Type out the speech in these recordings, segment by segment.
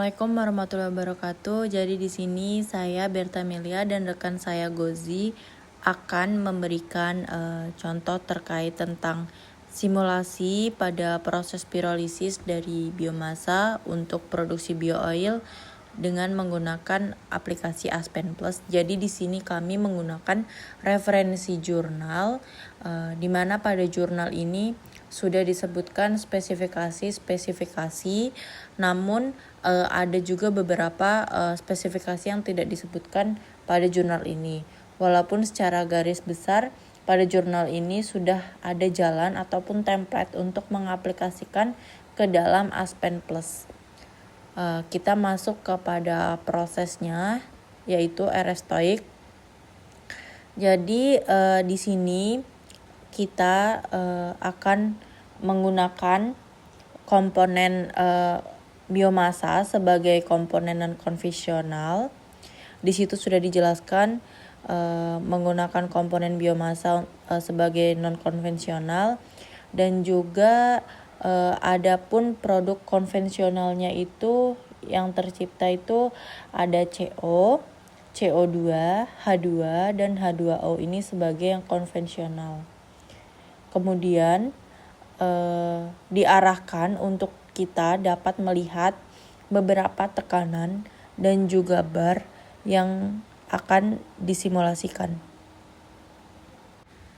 Assalamualaikum warahmatullahi wabarakatuh. Jadi di sini saya Berta Melia dan rekan saya Gozi akan memberikan contoh terkait tentang simulasi pada proses pirolisis dari biomasa untuk produksi bioil dengan menggunakan aplikasi Aspen Plus. Jadi di sini kami menggunakan referensi jurnal di mana pada jurnal ini sudah disebutkan spesifikasi, namun ada juga beberapa spesifikasi yang tidak disebutkan pada jurnal ini. Walaupun secara garis besar pada jurnal ini sudah ada jalan ataupun template untuk mengaplikasikan ke dalam Aspen Plus. Kita masuk kepada prosesnya, yaitu Aerostoic. Jadi di sini kita akan menggunakan komponen biomasa sebagai komponen non-konvensional. Di situ sudah dijelaskan menggunakan komponen biomasa sebagai non-konvensional, dan juga adapun produk konvensionalnya itu yang tercipta itu ada CO, CO2, H2, dan H2O ini sebagai yang konvensional. Kemudian diarahkan untuk kita dapat melihat beberapa tekanan dan juga bar yang akan disimulasikan.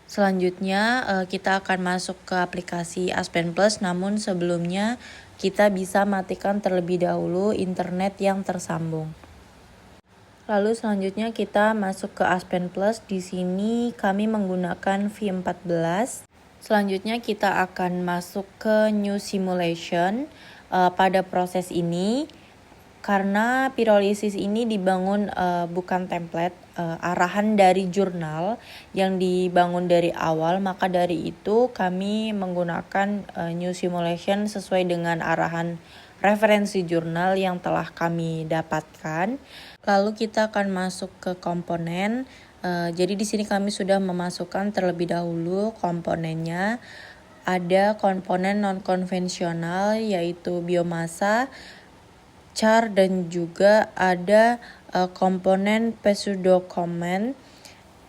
Selanjutnya kita akan masuk ke aplikasi Aspen Plus, namun sebelumnya kita bisa matikan terlebih dahulu internet yang tersambung. Lalu selanjutnya kita masuk ke Aspen Plus. Di sini kami menggunakan V14. Selanjutnya kita akan masuk ke New Simulation. Pada proses ini, karena pirolisis ini dibangun bukan template, arahan dari jurnal yang dibangun dari awal, maka dari itu kami menggunakan New Simulation sesuai dengan arahan referensi jurnal yang telah kami dapatkan. Lalu kita akan masuk ke komponen. Jadi di sini kami sudah memasukkan terlebih dahulu komponennya. Ada komponen non-konvensional yaitu biomasa, char, dan juga ada komponen pseudocommon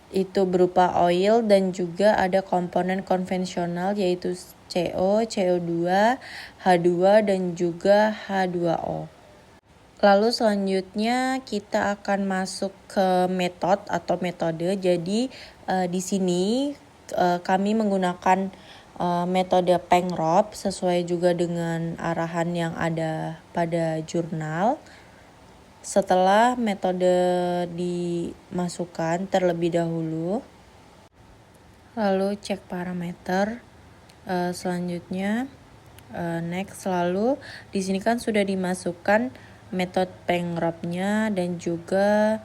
itu berupa oil, dan juga ada komponen konvensional yaitu CO, CO2, H2, dan juga H2O. Lalu selanjutnya kita akan masuk ke metode. Jadi di sini kami menggunakan metode Penrop sesuai juga dengan arahan yang ada pada jurnal. Setelah metode dimasukkan terlebih dahulu, lalu cek parameter. Selanjutnya next. Lalu di sini kan sudah dimasukkan metode Penropnya dan juga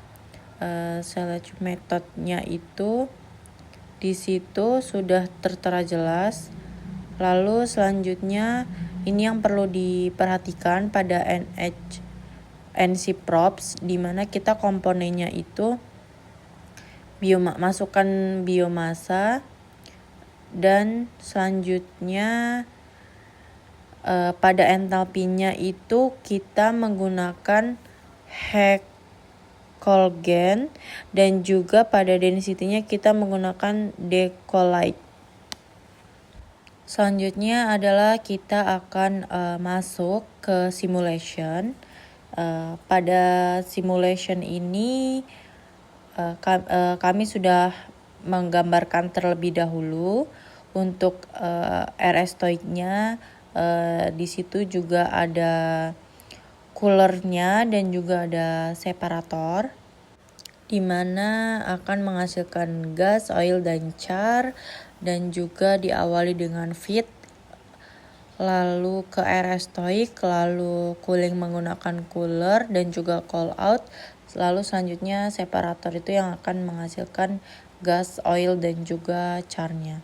select metodenya itu di situ sudah tertera jelas. Lalu selanjutnya ini yang perlu diperhatikan pada NC props, di mana kita komponennya itu masukkan biomasa, dan selanjutnya pada entalpinya itu kita menggunakan Heck-Colgan, dan juga pada density-nya kita menggunakan Decolite. Selanjutnya adalah kita akan masuk ke simulation. Pada simulation ini kami sudah menggambarkan terlebih dahulu untuk Aerostoic-nya. Di situ juga ada coolernya dan juga ada separator, di mana akan menghasilkan gas, oil, dan char, dan juga diawali dengan feed, lalu ke Aerostoic, lalu cooling menggunakan cooler dan juga call out, lalu selanjutnya separator itu yang akan menghasilkan gas, oil, dan juga charnya.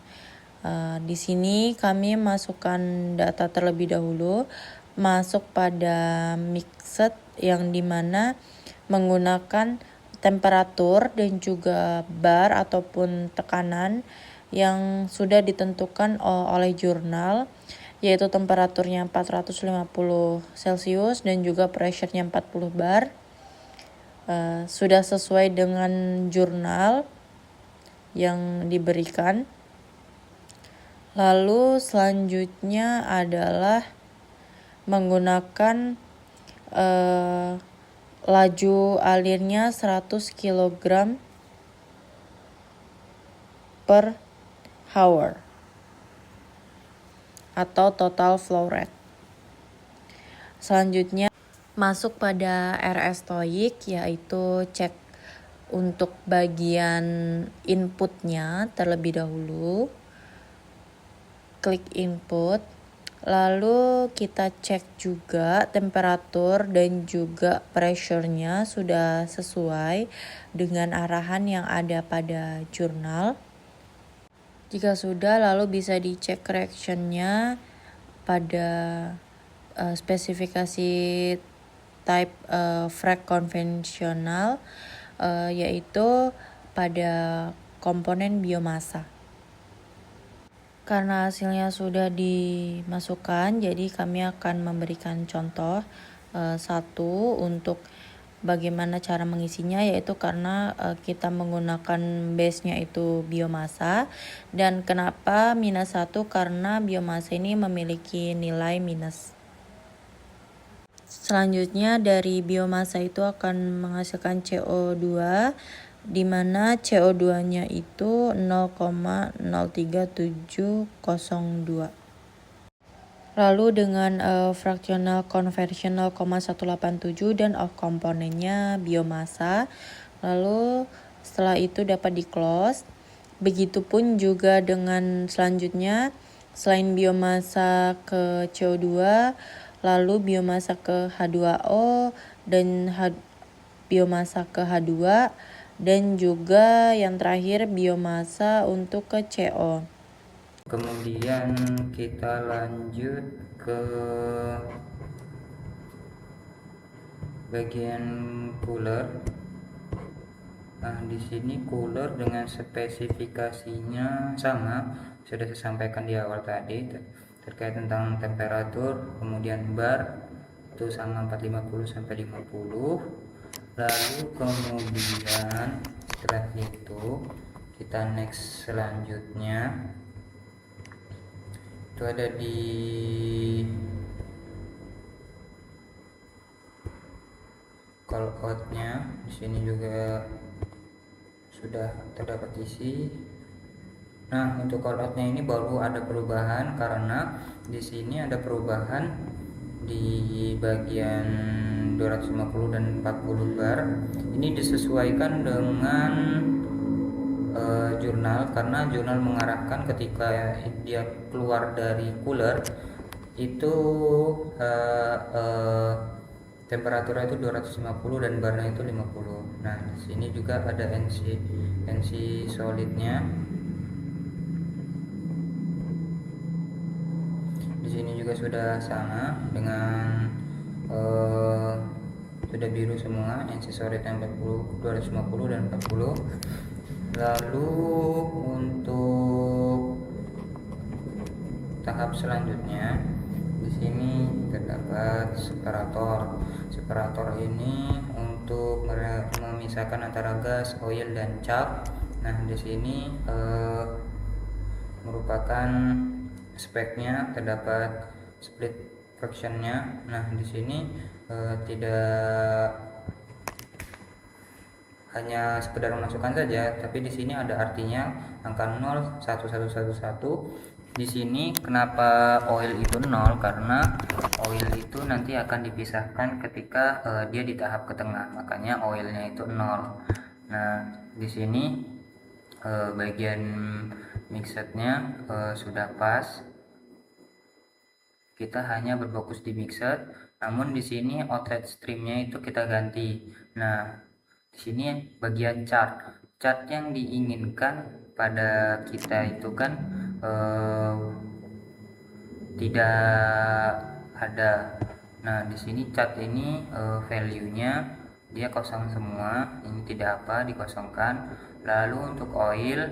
Di sini kami masukkan data terlebih dahulu, masuk pada mixed yang dimana menggunakan temperatur dan juga bar ataupun tekanan yang sudah ditentukan oleh jurnal. yaitu temperaturnya 450 Celcius dan juga pressure-nya 40 bar. Sudah sesuai dengan jurnal yang diberikan. Lalu selanjutnya adalah menggunakan laju alirnya 100 kg per hour atau total flow rate. Selanjutnya masuk pada RS TOEIC, yaitu cek untuk bagian inputnya terlebih dahulu. Klik input, lalu kita cek juga temperatur dan juga pressure-nya sudah sesuai dengan arahan yang ada pada jurnal. Jika sudah, lalu bisa dicek reaction-nya pada spesifikasi type frag konvensional, yaitu pada komponen biomasa. Karena hasilnya sudah dimasukkan, jadi kami akan memberikan contoh satu untuk bagaimana cara mengisinya, yaitu karena kita menggunakan base-nya itu biomasa. Dan kenapa minus 1? Karena biomasa ini memiliki nilai minus. Selanjutnya dari biomasa itu akan menghasilkan CO2, di mana CO2-nya itu 0,03702. Lalu dengan fractional conversion 0,187 dan of komponennya biomasa. Lalu setelah itu dapat di-close. Begitupun juga dengan selanjutnya, selain biomasa ke CO2, lalu biomasa ke H2O dan biomasa ke H2, dan juga yang terakhir biomasa untuk ke CO. Kemudian kita lanjut ke bagian cooler. Nah, di sini cooler dengan spesifikasinya sama, sudah saya sampaikan di awal tadi terkait tentang temperatur, kemudian bar itu sama 450 sampai 50. Lalu kemudian setelah itu kita next selanjutnya itu ada di call out-nya. Di sini juga sudah terdapat isi. Nah, untuk call out-nya ini baru ada perubahan karena di sini ada perubahan di bagian 250 dan 40 bar. Ini disesuaikan dengan jurnal, karena jurnal mengarahkan ketika dia keluar dari cooler itu temperaturnya itu 250 dan barnya itu 50. Nah, di sini juga ada NC solidnya. Di sini juga sudah sama dengan sudah biru semua, NC solid yang 40, 250 dan 40. Lalu untuk tahap selanjutnya di sini terdapat separator. Separator ini untuk memisahkan antara gas, oil dan cap. Nah, di sini merupakan speknya terdapat split fractionnya. Nah, di sini tidak hanya sekedar memasukkan saja, tapi di sini ada artinya angka 0, 1, 1, 1, 1. Di sini kenapa oil itu 0? Karena oil itu nanti akan dipisahkan ketika dia di tahap ke tengah, makanya oilnya itu 0. Nah, di sini bagian mixednya sudah pas. Kita hanya berfokus di mixed, namun di sini outlet streamnya itu kita ganti. Nah, di sini bagian chart yang diinginkan pada kita itu kan tidak ada. Nah, di sini chart ini value-nya dia kosong semua, ini tidak apa, dikosongkan. Lalu untuk oil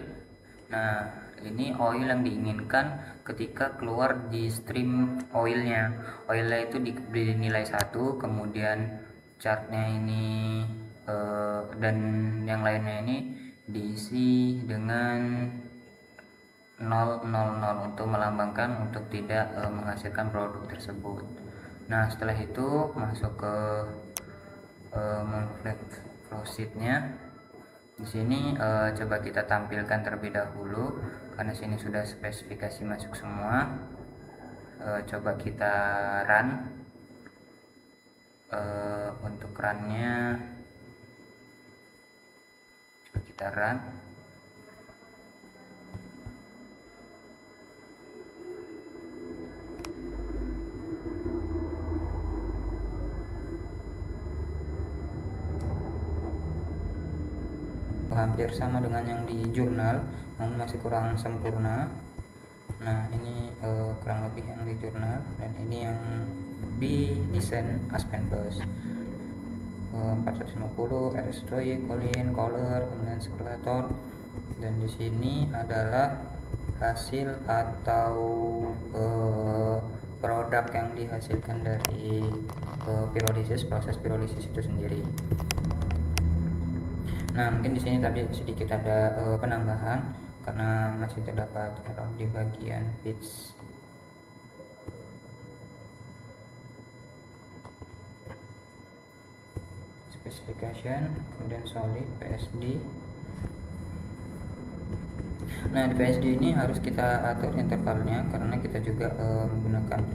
Nah, ini oil yang diinginkan ketika keluar di stream oilnya. Oilnya itu diberi nilai 1, kemudian chartnya ini dan yang lainnya ini diisi dengan 000 untuk melambangkan untuk tidak menghasilkan produk tersebut. Nah, setelah itu masuk ke flow sheet-nya. Di sini coba kita tampilkan terlebih dahulu karena sini sudah spesifikasi masuk semua. Coba kita run. Untuk runnya coba kita run. Hampir sama dengan yang di jurnal, namun masih kurang sempurna. Nah, ini kurang lebih yang di jurnal, dan ini yang di desain Aspen Plus. 450 RS3, color, kemudian singulator, dan di sini adalah hasil atau produk yang dihasilkan dari proses pirolisis itu sendiri. Nah, mungkin di sini tadi sedikit ada penambahan karena masih terdapat error di bagian pitch. Specification, kemudian solid, PSD. Nah, di PSD ini harus kita atur intervalnya karena kita juga menggunakan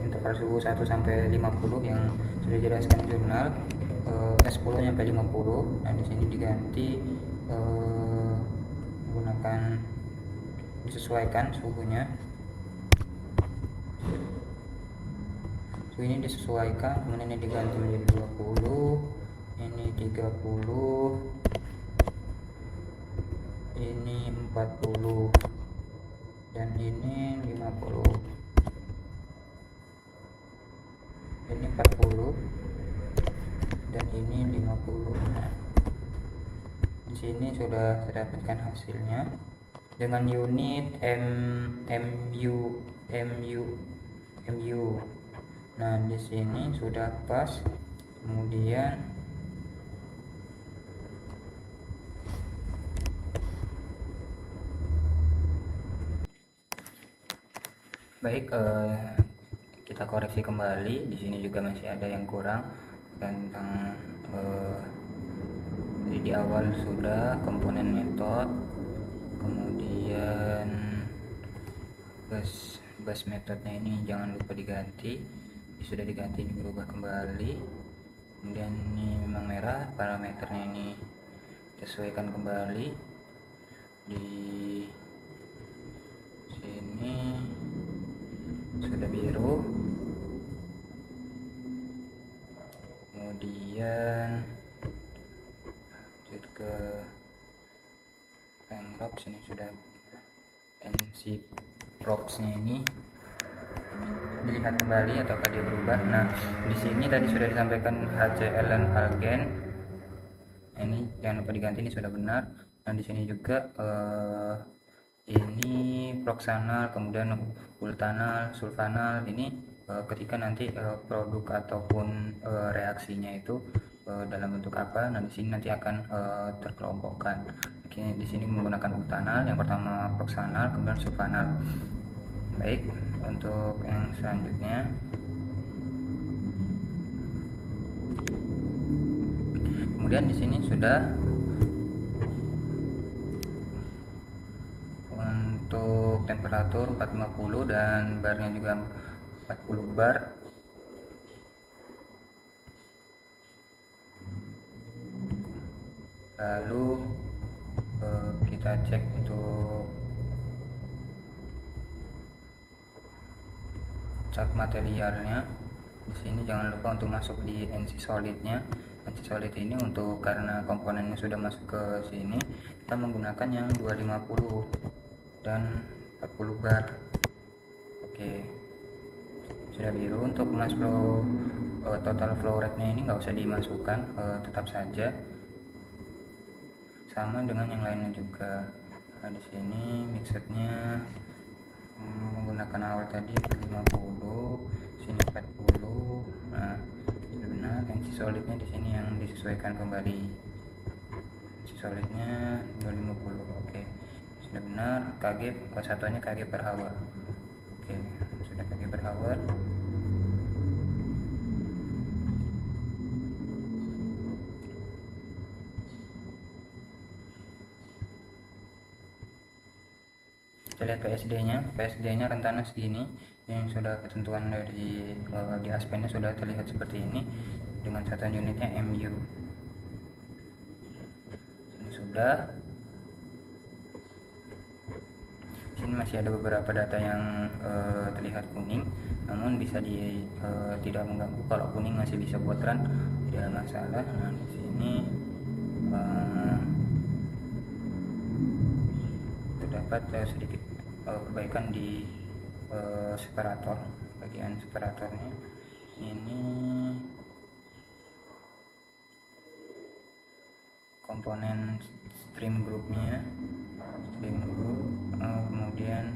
interval suhu 1 sampai 50 yang sudah dijelaskan di jurnal. S10 sampai 50. Nah, di sini diganti menggunakan disesuaikan suhunya. Suhu ini disesuaikan, kemudian ini diganti menjadi 20, ini 30, ini 40, dan ini 50, ini 40, dan ini 50. Nah, di sini sudah terdapatkan hasilnya dengan unit MU. Nah, di sini sudah pas. Kemudian baik, kita koreksi kembali. Di sini juga masih ada yang kurang tentang jadi di awal sudah komponen metode, kemudian bus metodenya ini jangan lupa diganti, sudah diganti, berubah kembali. Kemudian ini memang merah, parameternya ini sesuaikan kembali. Di sini sudah biru, kemudian lanjut ke Props. Ini sudah NC Props nya ini dilihat kembali ataukah dia berubah. Nah, di sini tadi sudah disampaikan HClN Algen, ini jangan lupa diganti, ini sudah benar. Nah, di sini juga ini proksanal, kemudian ultanal, sulfanal. Ini ketika nanti produk ataupun reaksinya itu dalam bentuk apa, nah di sini nanti akan terkelompokkan. Di sini menggunakan ultanal, yang pertama proksanal, kemudian sulfanal. Baik, untuk yang selanjutnya kemudian di sini sudah untuk temperatur 450 dan barnya juga 40 bar. Lalu kita cek untuk cat materialnya. Di sini jangan lupa untuk masuk di NC solidnya. NC solid ini untuk karena komponennya sudah masuk ke sini, kita menggunakan yang 250 dan 40 bar. Oke, sudah biru. Untuk mass flow total flow rate nya ini nggak usah dimasukkan, tetap saja sama dengan yang lainnya juga. di sini mixednya menggunakan awal tadi 50, sini 40. Nah, sudah benar. Tensi solidnya di sini yang disesuaikan kembali. Tensi solidnya 250. Oke. Sudah benar. Kg satuannya kg per hour. Oke, sudah kg per hour. Kita lihat PSD-nya rentana segini, yang sudah ketentuan dari di Aspennya sudah terlihat seperti ini dengan satuan unitnya MU. Ini sudah. Sini masih ada beberapa data yang terlihat kuning, namun bisa tidak mengganggu. Kalau kuning masih bisa buat run, tidak ada masalah. Nah, di sini terdapat sedikit perbaikan di separator, bagian separatornya. Ini komponen stream groupnya, kemudian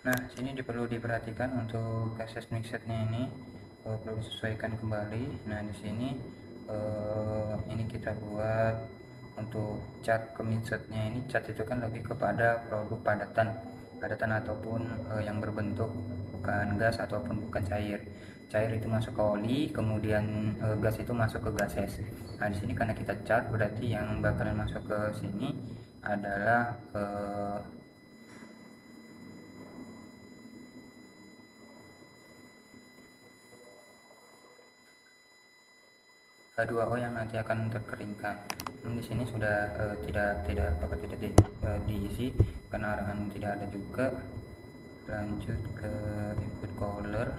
nah, sini perlu diperhatikan untuk gases mixednya ini perlu disesuaikan kembali. Nah, di sini ini kita buat untuk cat ke mixednya ini. Cat itu kan lebih kepada produk padatan ataupun yang berbentuk, bukan gas ataupun bukan cair. Cair itu masuk ke oli, kemudian gas itu masuk ke gases. Nah, di sini karena kita cat, berarti yang bakalan masuk ke sini adalah H2O yang nanti akan terkeringkan. Di sini sudah tidak diisi karena arahan tidak ada juga. Lanjut ke input cooler.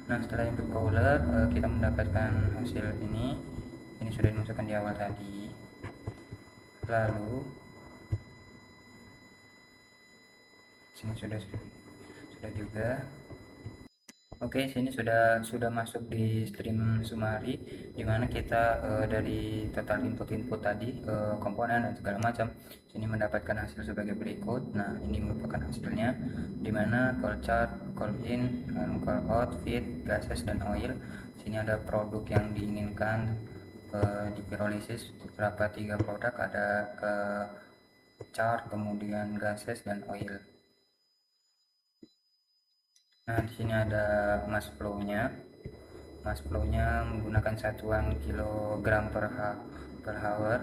Nah, setelah input cooler kita mendapatkan hasil ini. Ini sudah dimasukkan di awal tadi. Lalu sini sudah juga. Oke, sini sudah masuk di stream summary, dimana kita dari total input tadi, komponen dan segala macam, sini mendapatkan hasil sebagai berikut. Nah, ini merupakan hasilnya, dimana call chart, call in, call out, feed, gases dan oil. Sini ada produk yang diinginkan di pyrolysis, beberapa 3 produk, ada chart, kemudian gases dan oil. Nah, di sini ada mass flow-nya. Mass flow-nya menggunakan satuan kilogram per hour.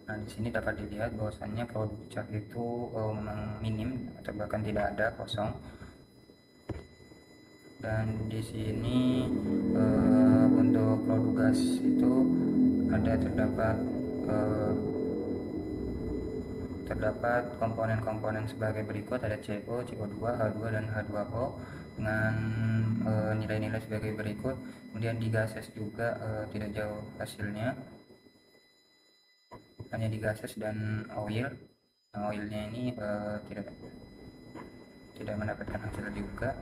Nah, di sini dapat dilihat bahwasannya produk cat itu memang minim atau bahkan tidak ada, kosong. Dan di sini untuk produk gas itu terdapat komponen-komponen sebagai berikut, ada CO, CO2, H2 dan H2O dengan nilai-nilai sebagai berikut. Kemudian di gases juga tidak jauh hasilnya, hanya di gases dan oil. Nah, oilnya ini tidak mendapatkan hasil juga.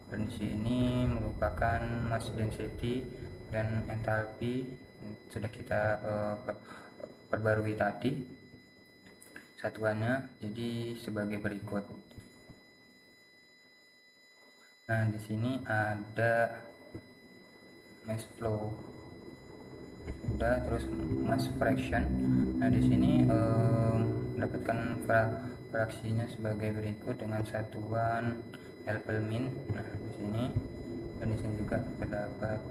Dan di sini merupakan mass density dan enthalpy sudah kita perbarui tadi satuannya, jadi sebagai berikut. Nah, di sini ada mass flow, udah, terus mass fraction. Nah, di sini mendapatkan fraksinya sebagai berikut dengan satuan L/min. Nah, di sini dan di sini juga terdapat